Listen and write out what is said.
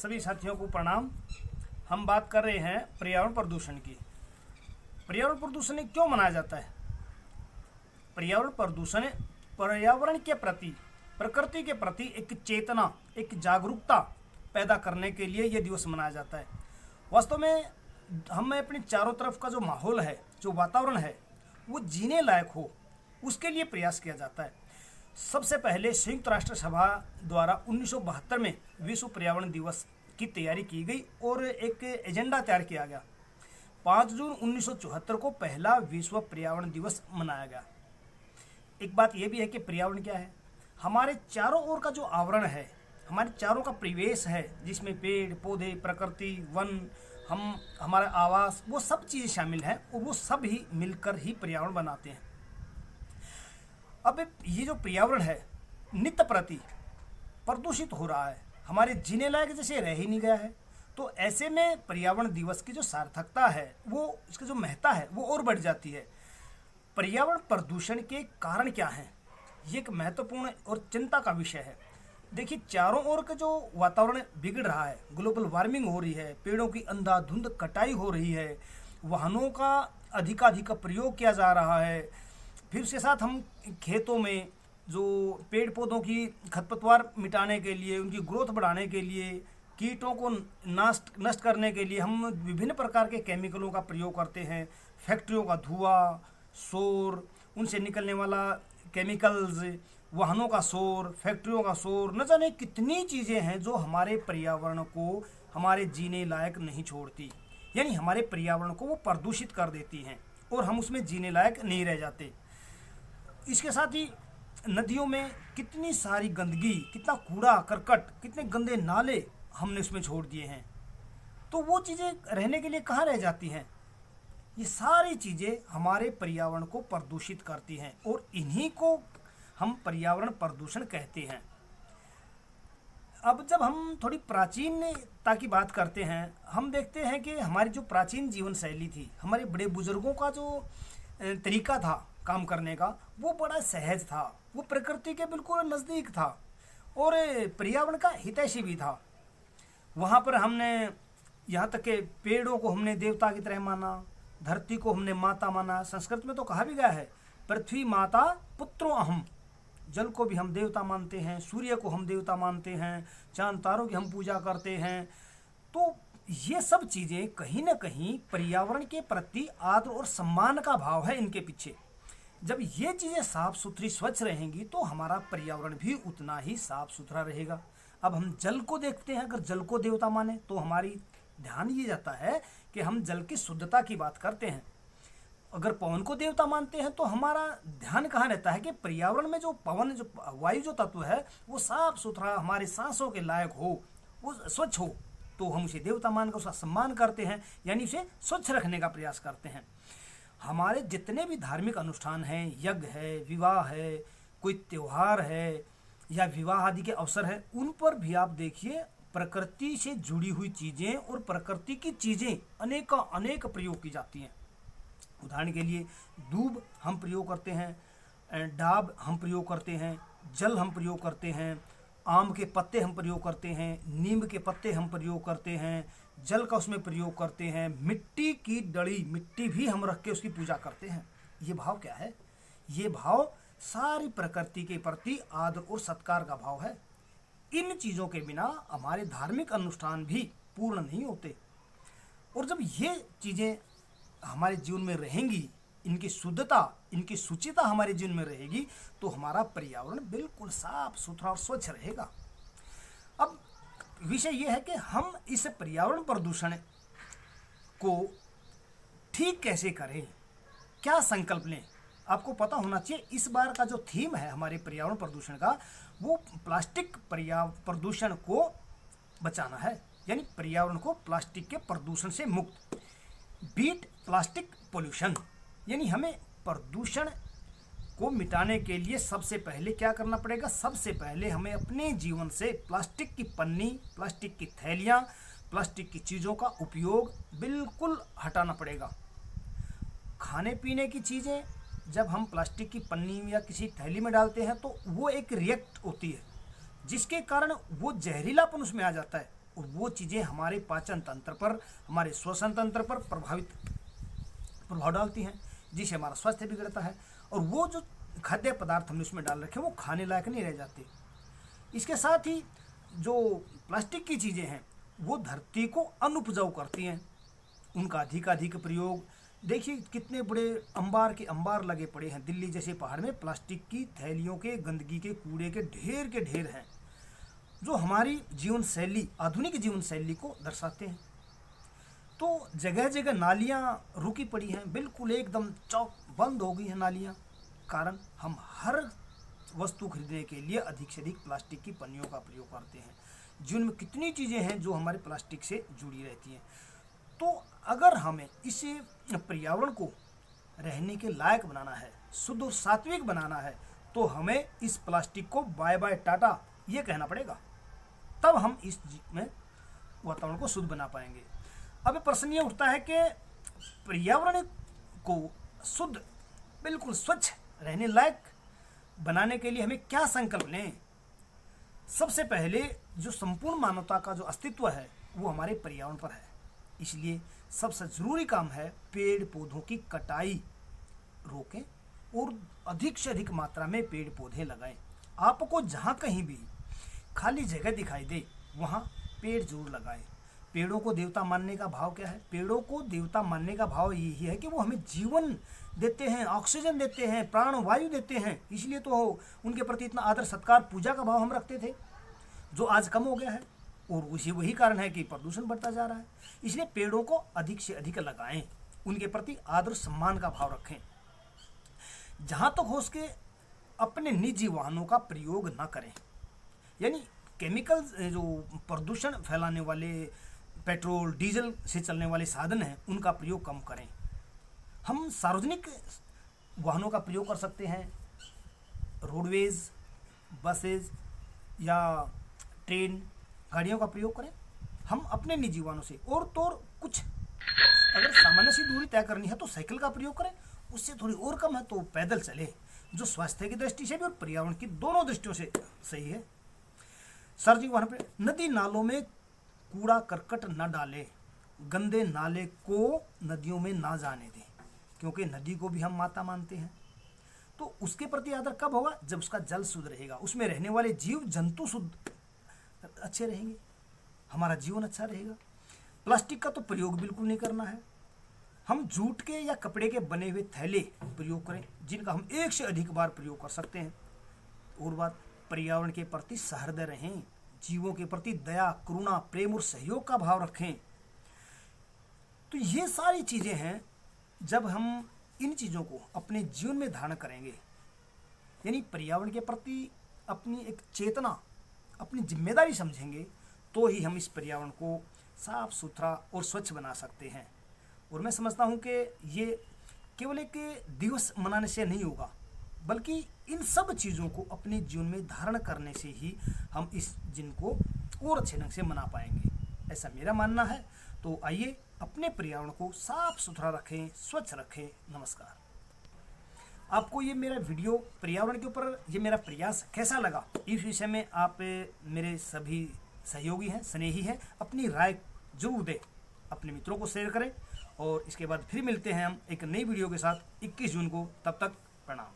सभी साथियों को प्रणाम। हम बात कर रहे हैं पर्यावरण प्रदूषण की। पर्यावरण प्रदूषण क्यों मनाया जाता है? पर्यावरण प्रदूषण पर्यावरण के प्रति, प्रकृति के प्रति एक चेतना, एक जागरूकता पैदा करने के लिए ये दिवस मनाया जाता है। वास्तव में हमें अपने चारों तरफ का जो माहौल है, जो वातावरण है, वो जीने लायक हो, उसके लिए प्रयास किया जाता है। सबसे पहले संयुक्त राष्ट्र सभा द्वारा 1972 में विश्व पर्यावरण दिवस की तैयारी की गई और एक एजेंडा तैयार किया गया। 5 जून 1974 को पहला विश्व पर्यावरण दिवस मनाया गया। एक बात यह भी है कि पर्यावरण क्या है? हमारे चारों ओर का जो आवरण है, हमारे चारों का परिवेश है, जिसमें पेड़ पौधे, प्रकृति, वन, हमारा आवास, वो सब चीज़ें शामिल हैं और वो सब ही मिलकर ही पर्यावरण बनाते हैं। अब ये जो पर्यावरण है नित्य प्रति प्रदूषित हो रहा है, हमारे जीने लायक जैसे रह ही नहीं गया है। तो ऐसे में पर्यावरण दिवस की जो सार्थकता है, वो इसकी जो महत्ता है वो और बढ़ जाती है। पर्यावरण प्रदूषण के कारण क्या हैं, ये एक महत्वपूर्ण और चिंता का विषय है। देखिए, चारों ओर का जो वातावरण बिगड़ रहा है, ग्लोबल वार्मिंग हो रही है, पेड़ों की अंधाधुंध कटाई हो रही है, वाहनों का अधिकाधिक प्रयोग किया जा रहा है, फिर उसके साथ हम खेतों में जो पेड़ पौधों की खरपतवार मिटाने के लिए, उनकी ग्रोथ बढ़ाने के लिए, कीटों को नष्ट करने के लिए हम विभिन्न प्रकार के केमिकलों का प्रयोग करते हैं। फैक्ट्रियों का धुआं, शोर, उनसे निकलने वाला केमिकल्स, वाहनों का शोर, फैक्ट्रियों का शोर, न जाने कितनी चीज़ें हैं जो हमारे पर्यावरण को हमारे जीने लायक नहीं छोड़ती, यानी हमारे पर्यावरण को वो प्रदूषित कर देती हैं और हम उसमें जीने लायक नहीं रह जाते। इसके साथ ही नदियों में कितनी सारी गंदगी, कितना कूड़ा करकट, कितने गंदे नाले हमने उसमें छोड़ दिए हैं, तो वो चीज़ें रहने के लिए कहाँ रह जाती हैं? ये सारी चीज़ें हमारे पर्यावरण को प्रदूषित करती हैं और इन्हीं को हम पर्यावरण प्रदूषण कहते हैं। अब जब हम थोड़ी प्राचीनता की बात करते हैं, हम देखते हैं कि हमारी जो प्राचीन जीवन शैली थी, हमारे बड़े बुजुर्गों का जो तरीका था काम करने का, वो बड़ा सहज था, वो प्रकृति के बिल्कुल नज़दीक था और पर्यावरण का हितैषी भी था। वहाँ पर हमने यहाँ तक के पेड़ों को हमने देवता की तरह माना, धरती को हमने माता माना। संस्कृत में तो कहा भी गया है, पृथ्वी माता पुत्रो अहम। जल को भी हम देवता मानते हैं, सूर्य को हम देवता मानते हैं, चांद तारों की हम पूजा करते हैं। तो ये सब चीज़ें कहीं ना कहीं पर्यावरण के प्रति आदर और सम्मान का भाव है इनके पीछे। जब ये चीज़ें साफ सुथरी स्वच्छ रहेंगी तो हमारा पर्यावरण भी उतना ही साफ सुथरा रहेगा। अब हम जल को देखते हैं, अगर जल को देवता माने तो हमारी ध्यान ये जाता है कि हम जल की शुद्धता की बात करते हैं। अगर पवन को देवता मानते हैं तो हमारा ध्यान कहाँ रहता है कि पर्यावरण में जो पवन, जो वायु, जो तत्व है वो साफ सुथरा, हमारे सांसों के लायक हो, वो स्वच्छ हो, तो हम उसे देवता मानकर उसका सम्मान करते हैं, यानी उसे स्वच्छ रखने का प्रयास करते हैं। हमारे जितने भी धार्मिक अनुष्ठान हैं, यज्ञ है, विवाह है, कोई त्यौहार है या विवाह आदि के अवसर है, उन पर भी आप देखिए प्रकृति से जुड़ी हुई चीज़ें और प्रकृति की चीज़ें अनेक प्रयोग की जाती हैं। उदाहरण के लिए दूब हम प्रयोग करते हैं, डाब हम प्रयोग करते हैं, जल हम प्रयोग करते हैं, आम के पत्ते हम प्रयोग करते हैं, नीम के पत्ते हम प्रयोग करते हैं, जल का उसमें प्रयोग करते हैं, मिट्टी की डली, मिट्टी भी हम रख के उसकी पूजा करते हैं। ये भाव क्या है? ये भाव सारी प्रकृति के प्रति आदर और सत्कार का भाव है। इन चीज़ों के बिना हमारे धार्मिक अनुष्ठान भी पूर्ण नहीं होते। और जब ये चीज़ें हमारे जीवन में रहेंगी, इनकी शुद्धता, इनकी शुचिता हमारे जीवन में रहेगी, तो हमारा पर्यावरण बिल्कुल साफ सुथरा और स्वच्छ रहेगा। अब विषय यह है कि हम इस पर्यावरण प्रदूषण को ठीक कैसे करें, क्या संकल्प लें। आपको पता होना चाहिए इस बार का जो थीम है हमारे पर्यावरण प्रदूषण का, वो प्लास्टिक प्रदूषण को बचाना है, यानी पर्यावरण को प्लास्टिक के प्रदूषण से मुक्त, बीट प्लास्टिक पोल्यूशन। यानी हमें प्रदूषण को मिटाने के लिए सबसे पहले क्या करना पड़ेगा? सबसे पहले हमें अपने जीवन से प्लास्टिक की पन्नी, प्लास्टिक की थैलियाँ, प्लास्टिक की चीज़ों का उपयोग बिल्कुल हटाना पड़ेगा। खाने पीने की चीज़ें जब हम प्लास्टिक की पन्नी या किसी थैली में डालते हैं तो वो एक रिएक्ट होती है, जिसके कारण वो जहरीलापन उसमें आ जाता है और वो चीज़ें हमारे पाचन तंत्र पर, हमारे श्वसन तंत्र पर प्रभाव डालती हैं, जिससे हमारा स्वास्थ्य बिगड़ता है। और वो जो खाद्य पदार्थ हमने उसमें डाल रखे वो खाने लायक नहीं रह जाते। इसके साथ ही जो प्लास्टिक की चीज़ें हैं वो धरती को अनुपजाऊ करती हैं। उनका अधिक प्रयोग, देखिए कितने बड़े अंबार के अंबार लगे पड़े हैं दिल्ली जैसे पहाड़ में, प्लास्टिक की थैलियों के, गंदगी के, कूड़े के ढेर हैं, जो हमारी जीवन शैली, आधुनिक जीवन शैली को दर्शाते हैं। तो जगह जगह नालियाँ रुकी पड़ी हैं, बिल्कुल एकदम चौक बंद हो गई हैं नालियाँ। कारण हम हर वस्तु खरीदने के लिए अधिक से अधिक प्लास्टिक की पन्नियों का प्रयोग करते हैं, जिनमें कितनी चीज़ें हैं जो हमारे प्लास्टिक से जुड़ी रहती हैं। तो अगर हमें इस पर्यावरण को रहने के लायक बनाना है, शुद्ध और सात्विक बनाना है, तो हमें इस प्लास्टिक को बाय बाय टाटा ये कहना पड़ेगा, तब हम इस में वातावरण को शुद्ध बना पाएंगे। अब प्रश्न ये उठता है कि पर्यावरण को शुद्ध, बिल्कुल स्वच्छ रहने लायक बनाने के लिए हमें क्या संकल्प लें। सबसे पहले जो संपूर्ण मानवता का जो अस्तित्व है वो हमारे पर्यावरण पर है, इसलिए सबसे ज़रूरी काम है पेड़ पौधों की कटाई रोकें और अधिक से अधिक मात्रा में पेड़ पौधे लगाएं। आपको जहाँ कहीं भी खाली जगह दिखाई दे वहाँ पेड़ जरूर लगाएं। पेड़ों को देवता मानने का भाव क्या है? पेड़ों को देवता मानने का भाव यही है कि वो हमें जीवन देते हैं, ऑक्सीजन देते हैं, प्राण वायु देते हैं, इसलिए तो उनके प्रति इतना आदर सत्कार, पूजा का भाव हम रखते थे, जो आज कम हो गया है। और उसी वही कारण है कि प्रदूषण बढ़ता जा रहा है। इसलिए पेड़ों को अधिक से अधिक लगाएं, उनके प्रति आदर सम्मान का भाव रखें। जहाँ तक हो सके अपने निजी वाहनों का प्रयोग न करें, यानी केमिकल जो प्रदूषण फैलाने वाले पेट्रोल डीजल से चलने वाले साधन हैं उनका प्रयोग कम करें। हम सार्वजनिक वाहनों का प्रयोग कर सकते हैं, रोडवेज, बसेज या ट्रेन गाड़ियों का प्रयोग करें। हम अपने निजी वाहनों से और तो और कुछ अगर सामान्य सी दूरी तय करनी है तो साइकिल का प्रयोग करें, उससे थोड़ी और कम है तो पैदल चले, जो स्वास्थ्य की दृष्टि से भी और पर्यावरण की दोनों दृष्टियों से सही है। सार्वजनिक वाहन पर नदी नालों में कूड़ा करकट न डालें, गंदे नाले को नदियों में ना जाने दें, क्योंकि नदी को भी हम माता मानते हैं। तो उसके प्रति आदर कब होगा? जब उसका जल शुद्ध रहेगा, उसमें रहने वाले जीव जंतु शुद्ध अच्छे रहेंगे, हमारा जीवन अच्छा रहेगा। प्लास्टिक का तो प्रयोग बिल्कुल नहीं करना है। हम जूट के या कपड़े के बने हुए थैले प्रयोग करें, जिनका हम एक से अधिक बार प्रयोग कर सकते हैं। और बात, पर्यावरण के प्रति सहृदय रहें, जीवों के प्रति दया, करुणा, प्रेम और सहयोग का भाव रखें। तो ये सारी चीज़ें हैं, जब हम इन चीज़ों को अपने जीवन में धारण करेंगे, यानी पर्यावरण के प्रति अपनी एक चेतना, अपनी जिम्मेदारी समझेंगे, तो ही हम इस पर्यावरण को साफ सुथरा और स्वच्छ बना सकते हैं। और मैं समझता हूँ कि ये केवल एक दिवस मनाने से नहीं होगा, बल्कि इन सब चीज़ों को अपने जीवन में धारण करने से ही हम इस दिन को और अच्छे ढंग से मना पाएंगे, ऐसा मेरा मानना है। तो आइए अपने पर्यावरण को साफ सुथरा रखें, स्वच्छ रखें। नमस्कार। आपको ये मेरा वीडियो पर्यावरण के ऊपर ये मेरा प्रयास कैसा लगा, इस विषय में आप मेरे सभी सहयोगी हैं, स्नेही हैं, अपनी राय जरूर दें, अपने मित्रों को शेयर करें। और इसके बाद फिर मिलते हैं हम एक नई वीडियो के साथ 21 जून को। तब तक प्रणाम।